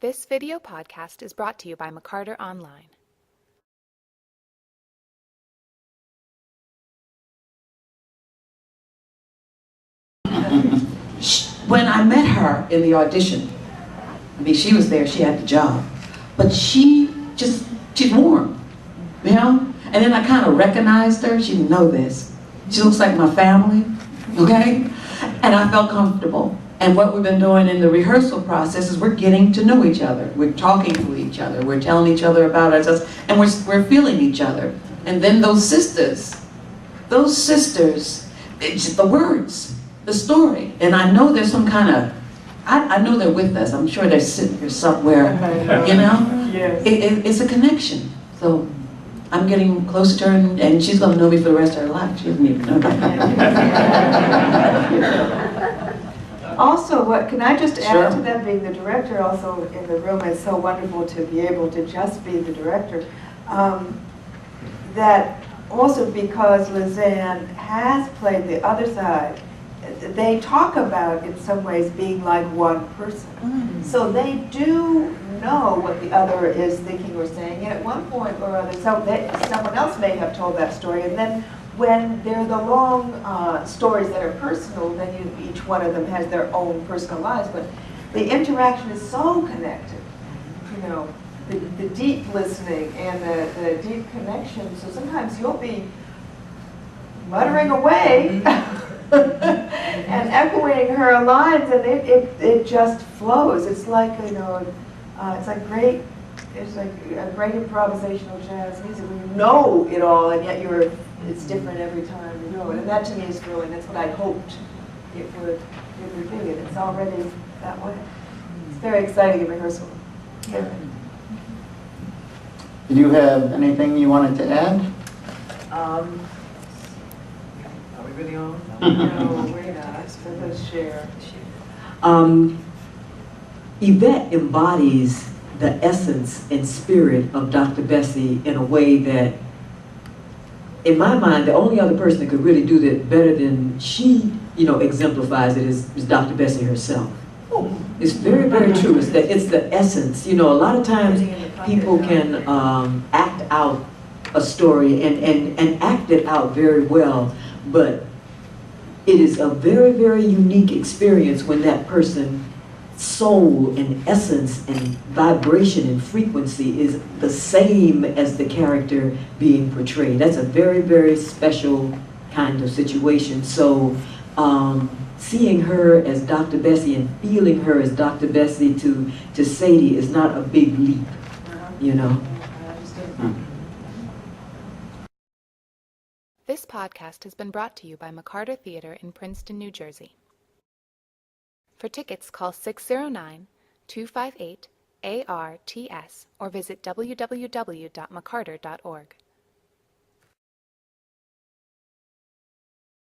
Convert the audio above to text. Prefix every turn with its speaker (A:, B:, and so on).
A: This video podcast is brought to you by McCarter Online.
B: When I met her in the audition, I mean, she was there, she had the job, but she's warm, you know? And then I kind of recognized her. She didn't know this. She looks like my family, okay? And I felt comfortable. And what we've been doing in the rehearsal process is we're getting to know each other. We're talking to each other. We're telling each other about ourselves, and we're feeling each other. And then those sisters, it's just the words, the story. And I know there's some kind of, I know they're with us. I'm sure they're sitting here somewhere, you know?
C: Yes.
B: It's a connection. So I'm getting closer to her, and she's going to know me for the rest of her life. She doesn't even know that.
C: Also, can I just
B: Sure.
C: add to that, being the director also in the room, it's so wonderful to be able to just be the director. That also because Lizan has played the other side, they talk about, in some ways, being like one person. Mm. So they do know what the other is thinking or saying, and at one point or other, someone else may have told that story, and then when they're the long stories that are personal, then each one of them has their own personal lives, but the interaction is so connected, you know, the deep listening and the deep connection. So sometimes you'll be muttering away and echoing her lines, and it just flows. It's like, you know, it's like a great improvisational jazz music where you know it all, and yet it's different every time you know it. And that to me is thrilling. That's what I hoped it would be, and it's already that way. It's very exciting in rehearsal. Yeah.
D: Did you have anything you wanted to add?
C: Are we really on? No, we're not. So let's share.
E: Yvette embodies the essence and spirit of Dr. Bessie in a way that, in my mind, the only other person that could really do that better than she, exemplifies it is Dr. Bessie herself. It's very, very true. It's the essence. A lot of times people can act out a story and act it out very well, but it is a very, very unique experience when that person soul and essence and vibration and frequency is the same as the character being portrayed. That's a very, very special kind of situation. So seeing her as Dr. Bessie and feeling her as Dr. Bessie to Sadie is not a big leap,
A: This podcast has been brought to you by McCarter Theater in Princeton, New Jersey. For tickets, call 609-258-ARTS or visit www.mccarter.org.